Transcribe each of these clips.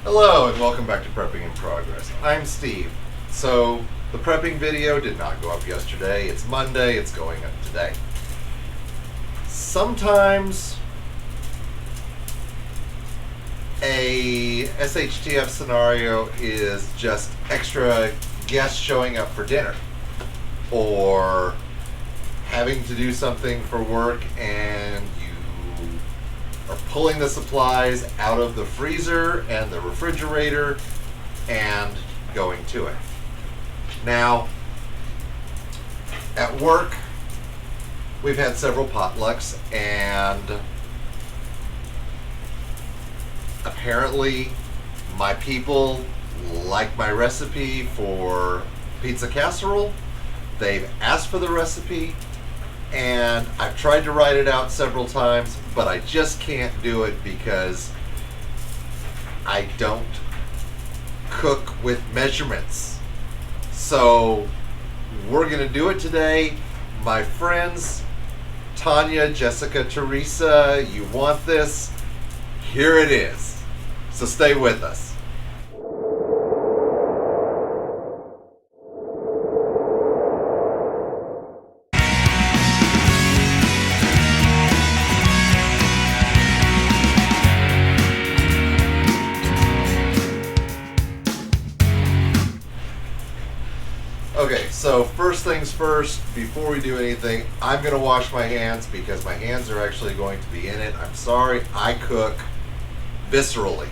Hello and welcome back to Prepping in Progress. I'm Steve. So the prepping video did not go up yesterday. It's Monday, it's going up today. Sometimes a SHTF scenario is just extra guests showing up for dinner or having to do something for work and you are pulling the supplies out of the freezer and the refrigerator and going to it. Now, at work, we've had several potlucks, and apparently my people like my recipe for pizza casserole. They've asked for the recipe, and I've tried to write it out several times, but I just can't do it because I don't cook with measurements. So we're going to do it today. My friends, Tanya, Jessica, Teresa, you want this? Here it is. So stay with us. Okay, so first things first, before we do anything, I'm going to wash my hands because my hands are actually going to be in it. I'm sorry, I cook viscerally.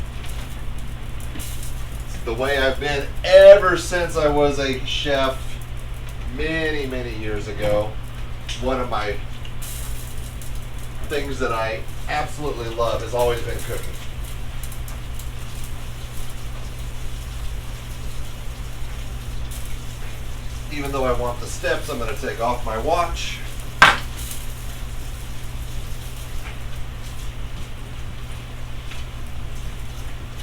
It's the way I've been ever since I was a chef many, many years ago. One of my things that I absolutely love has always been cooking. Even though I want the steps, I'm going to take off my watch.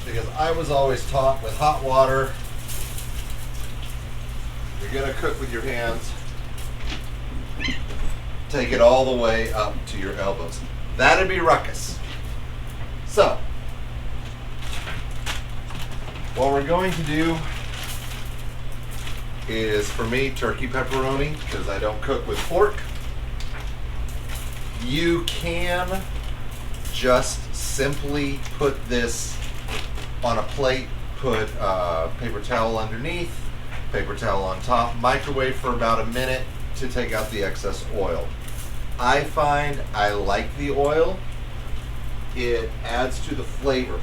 Because I was always taught with hot water, you're going to cook with your hands, take it all the way up to your elbows. That'd be ruckus. So, what we're going to do is, for me, turkey pepperoni, because I don't cook with pork. You can just simply put this on a plate, put a paper towel underneath, paper towel on top, microwave for about a minute to take out the excess oil. I find I like the oil. It adds to the flavor.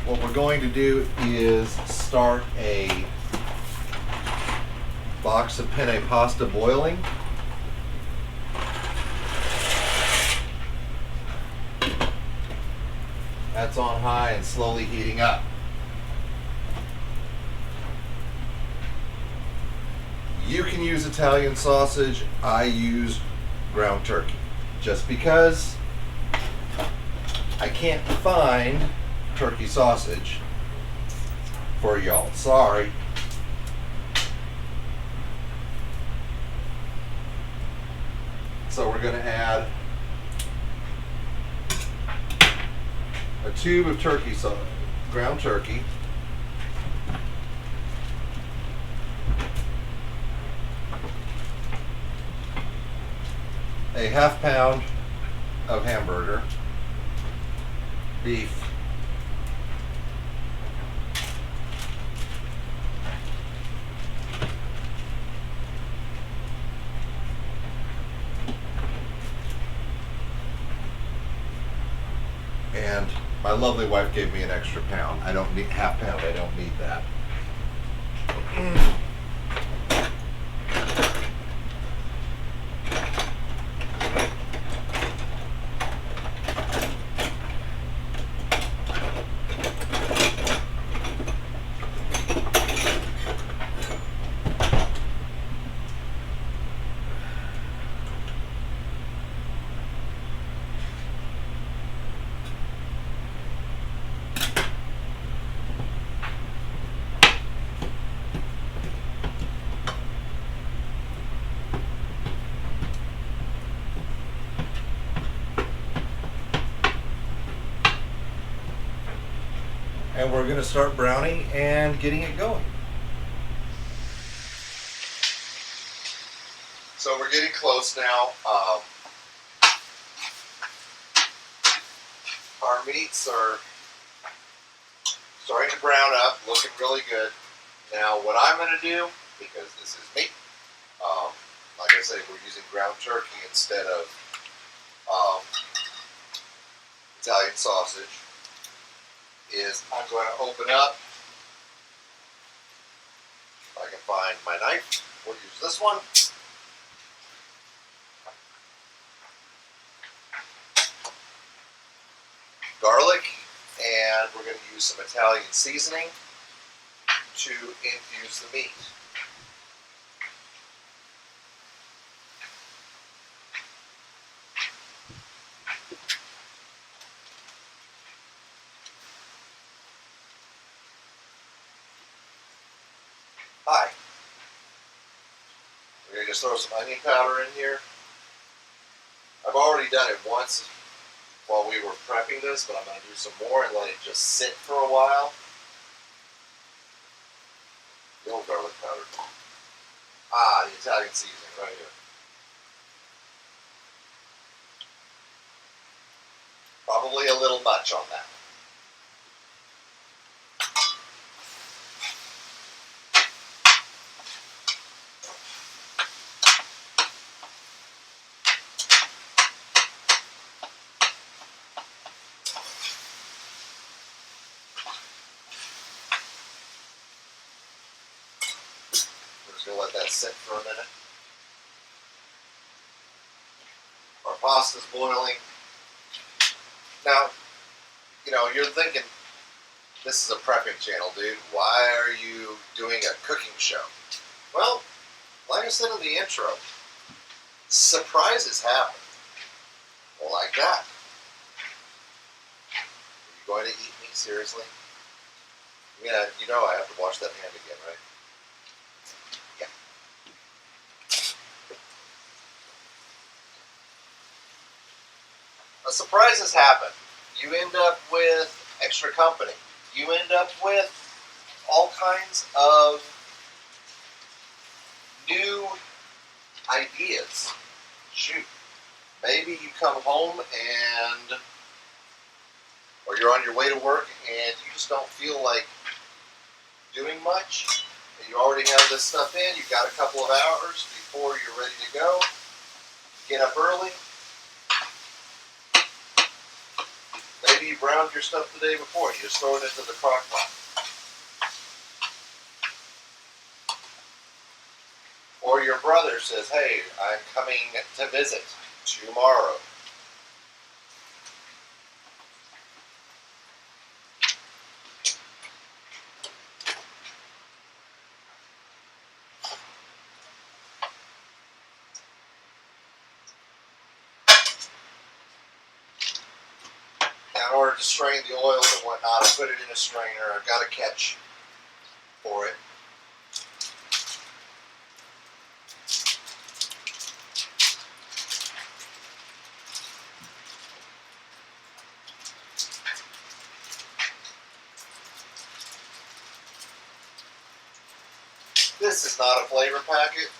What we're going to do is start a box of penne pasta boiling. That's on high and slowly heating up. You can use Italian sausage. I use ground turkey just because I can't find turkey sausage for y'all. Sorry. So we're going to add a tube of turkey sauce, ground turkey, a half pound of hamburger, beef, and my lovely wife gave me an extra pound. I don't need half pound. I don't need that. And we're going to start browning and getting it going. So we're getting close now. Our meats are starting to brown up, looking really good. Now what I'm going to do, because this is meat, like I said, we're using ground turkey instead of Italian sausage, is I'm going to open up, if I can find my knife, we'll use this one. Garlic, and we're going to use some Italian seasoning to infuse the meat. Hi. We're going to just throw some onion powder in here. I've already done it once while we were prepping this, but I'm going to do some more and let it just sit for a while. The old garlic powder. Ah, the Italian seasoning right here. Probably a little much on that. We're just going to let that sit for a minute. Our pasta's boiling. Now, you know, you're thinking, this is a prepping channel, dude. Why are you doing a cooking show? Well, like I said in the intro, surprises happen. Like that. Are you going to eat me, seriously? Yeah, you know I have to wash that hand again, right? Yeah. Surprises happen. You end up with extra company. You end up with all kinds of new ideas. Shoot. Maybe you come home or you're on your way to work and you just don't feel like doing much. And you already have this stuff in. You've got a couple of hours before you're ready to go. Get up early. Maybe you browned your stuff the day before. You just throw it into the crock pot. Or your brother says, hey, I'm coming to visit tomorrow. Now, in order to strain the oils and whatnot, I put it in a strainer. I've got a catch for it. This is not a flavor packet.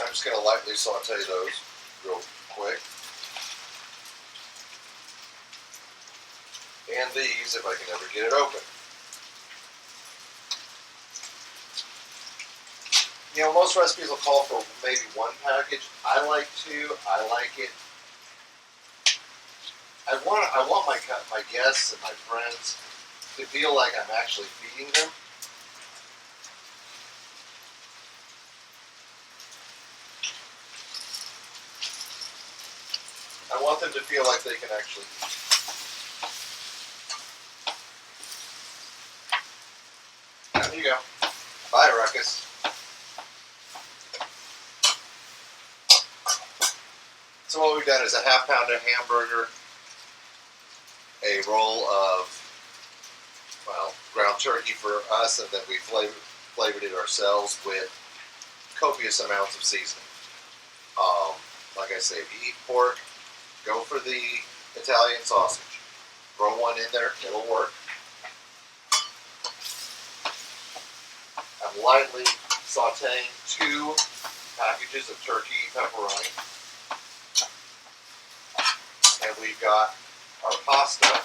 I'm just going to lightly saute those real quick. And these, if I can ever get it open. You know, most recipes will call for maybe one package. I like two. I like it. I want my guests and my friends to feel like I'm actually feeding them. I want them to feel like they can actually eat. There you go. Bye, Ruckus. So what we've done is a half-pound of hamburger, a roll of, well, ground turkey for us, and then we flavored it ourselves with copious amounts of seasoning. Like I say, if you eat pork, go for the Italian sausage. Throw one in there, it'll work. I'm lightly sauteing 2 packages of turkey pepperoni. And we've got our pasta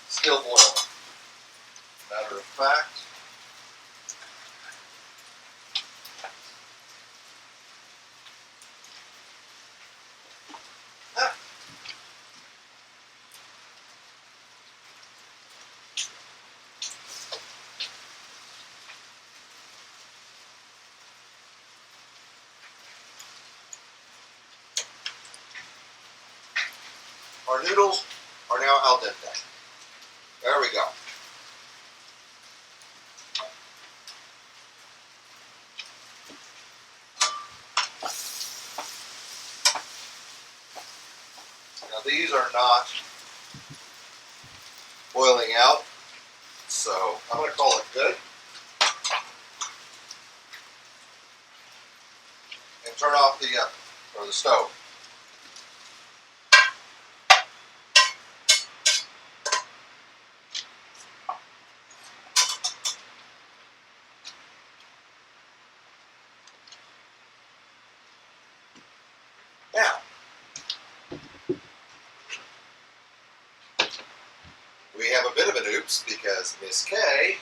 still boiling. Matter of fact, our noodles are now al dente. There we go. Now these are not boiling out, so I'm going to call it good. And turn off the oven, or the stove. Now, we have a bit of an oops because Miss K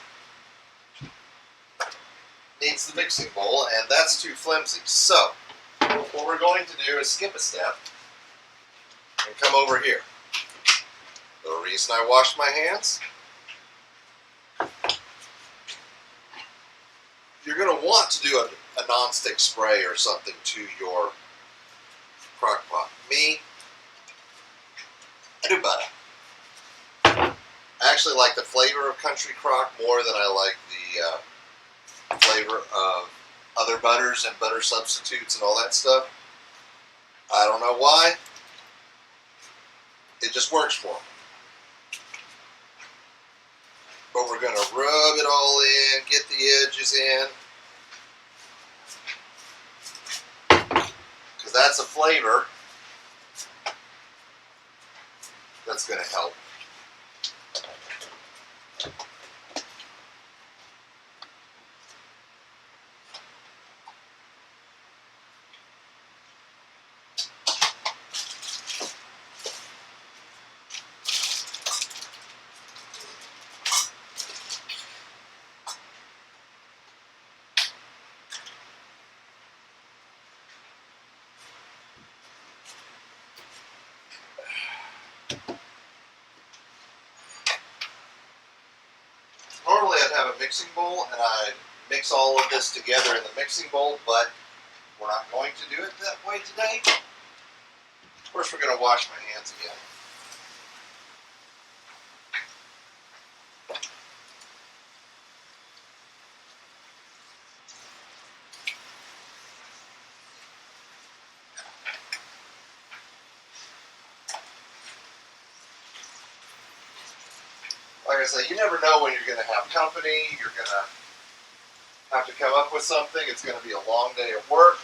needs the mixing bowl, and that's too flimsy. So, what we're going to do is skip a step and come over here. The reason I washed my hands, you're going to want to do a non-stick spray or something to your crock pot. Me, I do butter. I actually like the flavor of country crock more than I like the flavor of other butters and butter substitutes and all that stuff. I don't know why. It just works for me. But we're going to rub it all in, get the edges in. Because that's a flavor that's going to help. Normally I'd have a mixing bowl and I'd mix all of this together in the mixing bowl, but we're not going to do it that way today. First we're going to wash my hands again. Like I say, you never know when you're going to have company, you're going to have to come up with something, it's going to be a long day of work.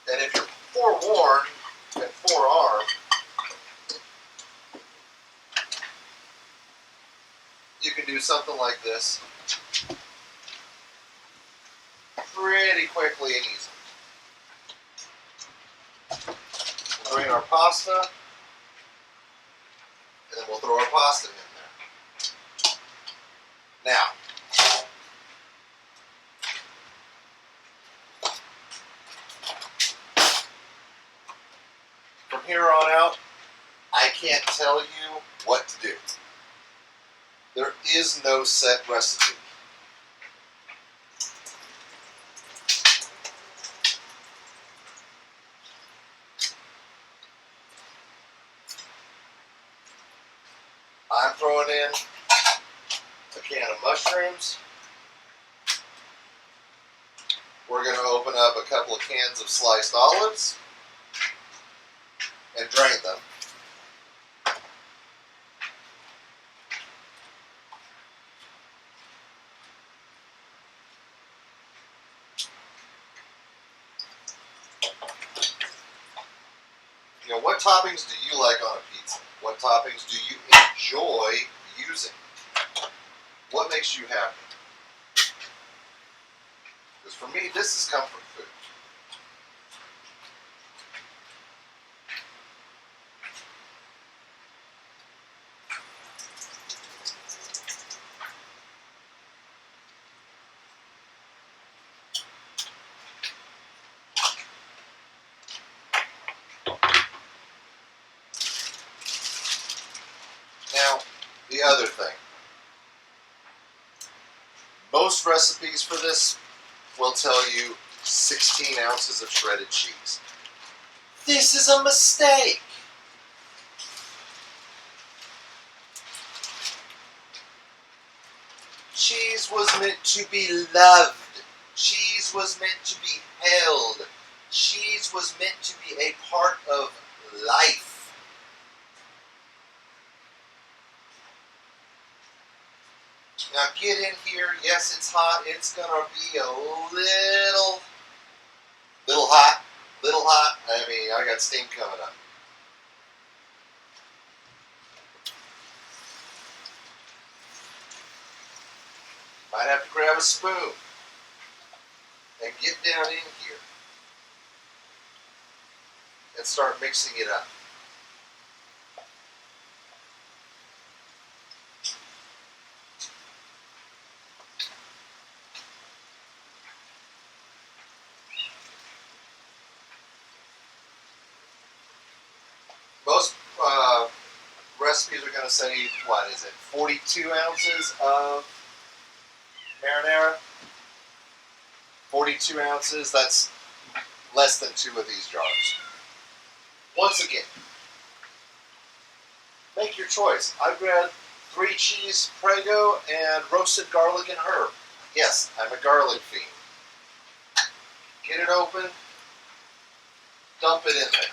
And if you're forewarned and forearmed, you can do something like this pretty quickly and easily. We'll drain our pasta, and then we'll throw our pasta in there. Now, from here on out, I can't tell you what to do. There is no set recipe. I'm throwing in a can of mushrooms. We're going to open up a couple of cans of sliced olives and drain them. You know, what toppings do you like on a pizza? What toppings do you enjoy using? What makes you happy? Because for me, this is comfort food. Now, the other thing. Most recipes for this will tell you 16 ounces of shredded cheese. This is a mistake. Cheese was meant to be loved. Cheese was meant to be held. Cheese was meant to be a part of life. Now get in here. Yes, it's hot. It's gonna be a little hot. Little hot. I mean, I got steam coming up. Might have to grab a spoon and get down in here and start mixing it up. Most recipes are going to say, what is it, 42 ounces of marinara? 42 ounces, that's less than 2 of these jars. Once again, make your choice. I grabbed 3 cheese Prego and roasted garlic and herb. Yes, I'm a garlic fiend. Get it open, dump it in there.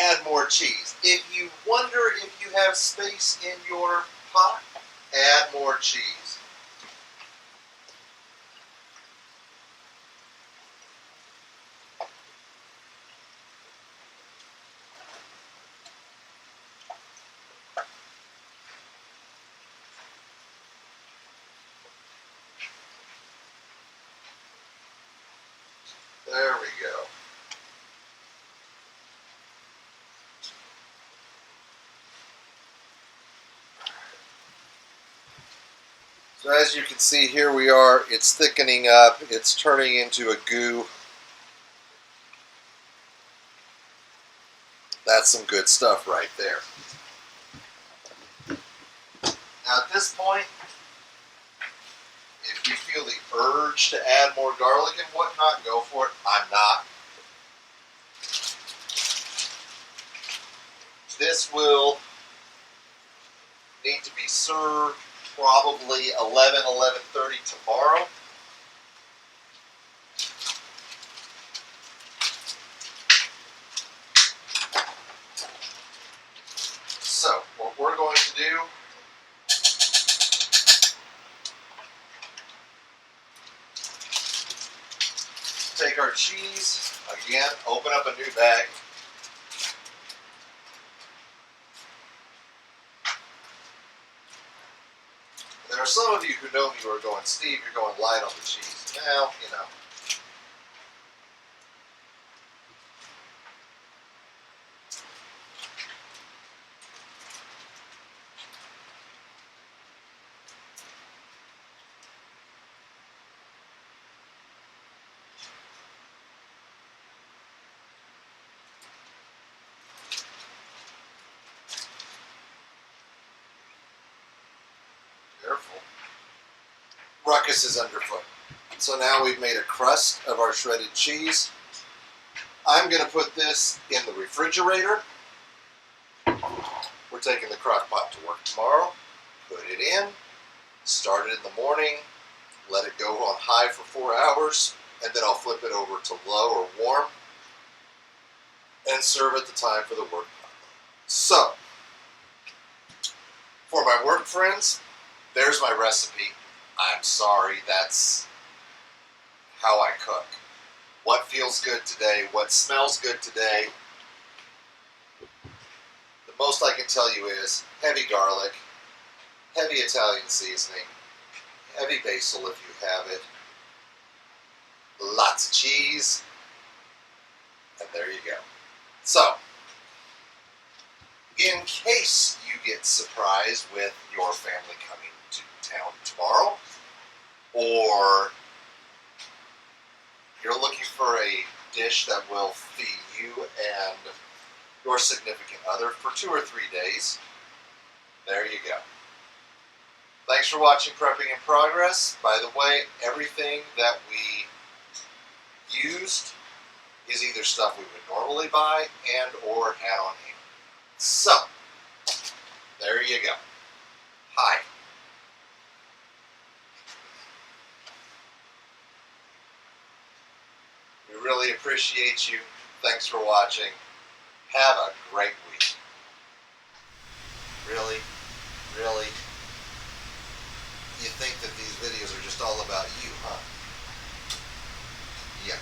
Add more cheese. If you wonder if you have space in your pot, add more cheese. There we go. So as you can see, here we are. It's thickening up. It's turning into a goo. That's some good stuff right there. Now at this point, if you feel the urge to add more garlic and whatnot, go for it. I'm not. This will need to be served probably 11:30 tomorrow. So, what we're going to do take our cheese, again, open up a new bag. There are some of you who know me who are going, Steve, you're going light on the cheese. Well, you know. Careful. Ruckus is underfoot. So now we've made a crust of our shredded cheese. I'm going to put this in the refrigerator. We're taking the crock pot to work tomorrow. Put it in. Start it in the morning. Let it go on high for 4 hours. And then I'll flip it over to low or warm. and serve at the time for the work potluck. So, for my work friends, there's my recipe. I'm sorry, that's how I cook. What feels good today, what smells good today. The most I can tell you is heavy garlic, heavy Italian seasoning, heavy basil if you have it, lots of cheese, and there you go. So, in case you get surprised with your family coming to town tomorrow, or you're looking for a dish that will feed you and your significant other for 2 or 3 days, there you go. Thanks for watching Prepping in Progress. By the way, everything that we used is either stuff we would normally buy and or had on hand. So, there you go. Hi. We really appreciate you. Thanks for watching. Have a great week. Really? Really? You think that these videos are just all about you, huh? Yeah.